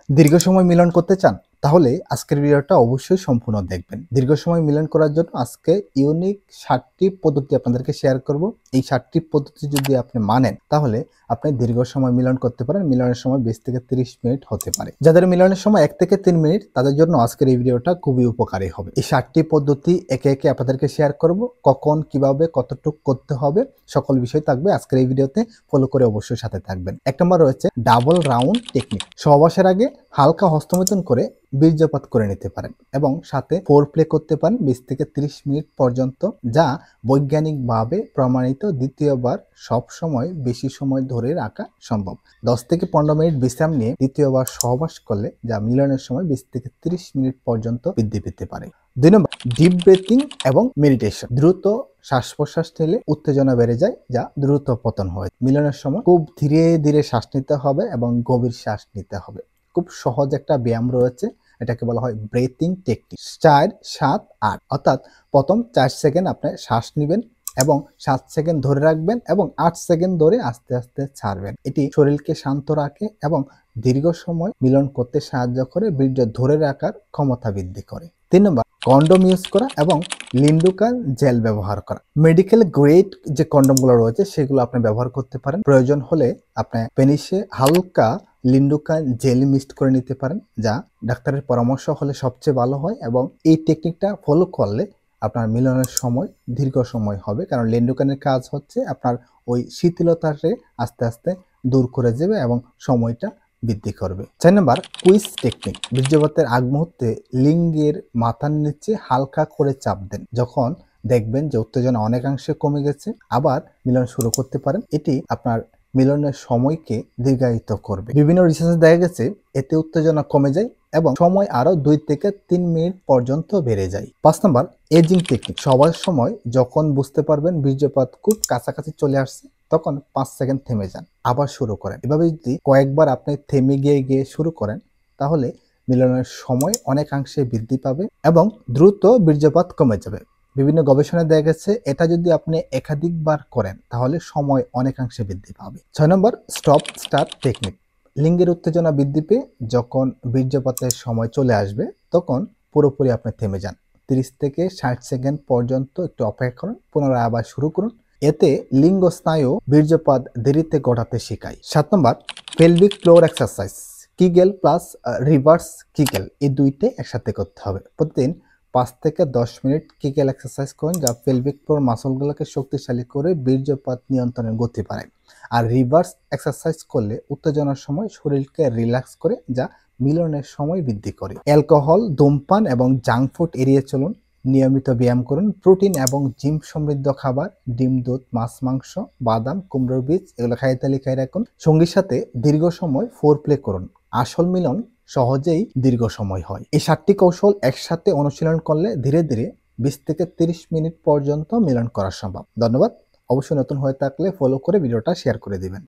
দীর্ঘ সময় মিলন করতে চান? তাহলে আজকের ভিডিওটা অবশ্যই সম্পূর্ণ দেখবেন। দীর্ঘ সময় মিলন করার জন্য আজকে ইউনিক ৭টি পদ্ধতি আপনাদেরকে শেয়ার করব। এই ৭টি পদ্ধতি যদি আপনি মানেন তাহলে আপনি দীর্ঘ সময় মিলন করতে পারেন। মিলনের সময় ২০ থেকে ৩০ মিনিট হতে পারে। যাদের মিলনের সময় ১ থেকে ৩ মিনিট তাদের জন্য আজকের এই ভিডিওটা খুবই উপকারী হবে। এই ৭টি পদ্ধতি একে একে আপনাদেরকে শেয়ার করব। কখন, কিভাবে, কতটুকু করতে হবে সকল বিষয় থাকবে আজকের এই ভিডিওতে। ফলো করে অবশ্যই সাথে থাকবেন। ১ নম্বর রয়েছে ডাবল রাউন্ড টেকনিক। সহবাসের আগে হালকা হস্তমৈথুন করে বীর্যপাত করে নিতে পারেন এবং সাথে ফোর প্লে করতে পারেন ২০ থেকে ৩০ মিনিট পর্যন্ত, যা বৈজ্ঞানিকভাবে প্রমাণিত। দ্বিতীয়বার সব সময় বেশি সময় ধরে রাখা সম্ভব। ১০ থেকে ১৫ মিনিট বিশ্রাম নিয়ে দ্বিতীয়বার সহবাস করলে যা মিলনের সময় ২০ থেকে ৩০ মিনিট পর্যন্ত বৃদ্ধি পেতে পারে। ২ নম্বর ডিপ ব্রিথিং এবং মেডিটেশন। দ্রুত শ্বাস প্রশ্বাস নিলে উত্তেজনা বেড়ে যায়, যা দ্রুত পতন হয়। মিলনের সময় খুব ধীরে ধীরে শ্বাস নিতে হবে এবং গভীর শ্বাস নিতে হবে। খুব সহজ একটা ব্যায়াম রয়েছে, এটাকে বলা হয় ব্রেথিং টেকনিক। ৪, ৭, ৮ অর্থাৎ প্রথম ৪ সেকেন্ড আপনি শ্বাস নেবেন এবং ৭ সেকেন্ড ধরে রাখবেন এবং ৮ সেকেন্ড ধরে আস্তে আস্তে ছাড়বেন। এটি শরীরকে শান্ত রাখে এবং দীর্ঘ সময় মিলন করতে সাহায্য করে, বীর্য ধরে রাখার ক্ষমতা বৃদ্ধি করে। ৩ নম্বর কন্ডোম ইউজ করা এবং লিন্ডুকান জেল ব্যবহার করা। মেডিকেল গ্রেড যে কন্ডোমগুলো রয়েছে সেগুলো আপনি ব্যবহার করতে পারেন। প্রয়োজন হলে আপনি পেনিসে হালকা লিন্ডুকান জেল মিক্সড করে নিতে পারেন, যা ডাক্তারের পরামর্শ হলে সবচেয়ে ভালো হয় এবং এই টেকনিকটা ফলো করলে আপনার মিলনের সময় দীর্ঘ সময় হবে, কারণ লিন্ডুকানের কাজ হচ্ছে আপনার ওই শিথিলতাকে আস্তে আস্তে দূর করে দেবে এবং সময়টা বৃদ্ধি করবে। ৪ নম্বর কুইজ টেকনিক। বীর্যপাতের আগ মুহূর্তে লিঙ্গের মাথার নিচে হালকা করে চাপ দেন। যখন দেখবেন যে উত্তেজনা অনেকাংশে কমে গেছে, আবার মিলন শুরু করতে পারেন। এটি আপনার মিলনের সময়কে দীর্ঘায়িত করবে। বিভিন্ন রিসার্চে দেখা গেছে এতে উত্তেজনা কমে যায় এবং সময় আরো ২ থেকে ৩ মিনিট পর্যন্ত বেড়ে যায়। ৫ নম্বর এজিং টেকনিক। সবার সময় যখন বুঝতে পারবেন বীর্যপাত খুব কাছাকাছি চলে আসছে, তখন ৫ সেকেন্ড থেমে যান, আবার শুরু করেন। এভাবে যদি কয়েকবার আপনি থেমে গিয়ে গিয়ে শুরু করেন তাহলে মিলনের সময় অনেকাংশে বৃদ্ধি পাবে এবং দ্রুত বীর্যপাত কমে যাবে। বিভিন্ন গবেষণায় দেখা গেছে এটা যদি আপনি একাধিকবার করেন তাহলে সময় অনেকাংশে বৃদ্ধি পাবে। ৬ নম্বর স্টপ স্টার্ট টেকনিক। লিঙ্গের উত্তেজনা বৃদ্ধি পেয়ে যখন বীর্যপাতের সময় চলে আসবে তখন পুরোপুরি আপনি থেমে যান। ৩০ থেকে ৬০ সেকেন্ড পর্যন্ত একটু অপেক্ষা করুন, পুনরায় আবার শুরু করুন। এতে লিঙ্গ স্নায়ু বীর্যপাত দেরিতে ঘটাতে শেখায়। ৭ নম্বর pelvic floor exercise. Kegel plus reverse Kegel, এই দুইটাই একসাথে করতে হবে। প্রতিদিন ৫ থেকে ১০ মিনিট কিগেল এক্সারসাইজ করুন, যা পেলভিক ফ্লোর মাসলগুলোকে শক্তিশালী করে বীর্যপাত নিয়ন্ত্রণের গতি বাড়ায়। আর রিভার্স এক্সারসাইজ করলে উত্তেজনার সময় শরীরকে রিল্যাক্স করে, যা মিলনের সময় বৃদ্ধি করে। অ্যালকোহল, ধূমপান এবং জাঙ্ক ফুড এড়িয়ে চলুন। নিয়মিত ব্যায়াম করুন। প্রোটিন এবং জিম সমৃদ্ধ খাবার, ডিম, দুধ, মাছ, মাংস, বাদাম, কুমড়োর বীজ এগুলো খাইয়ে তালিকায় রাখুন। সঙ্গীর সাথে দীর্ঘ সময় ফোর প্লে করুন। আসল মিলন সহজেই দীর্ঘ সময় হয়। এই ৭টি কৌশল একসাথে অনুশীলন করলে ধীরে ধীরে ২০ থেকে ৩০ মিনিট পর্যন্ত মিলন করা সম্ভব। ধন্যবাদ। অবশ্যই নতুন হয়ে থাকলে ফলো করে ভিডিওটা শেয়ার করে দিবেন।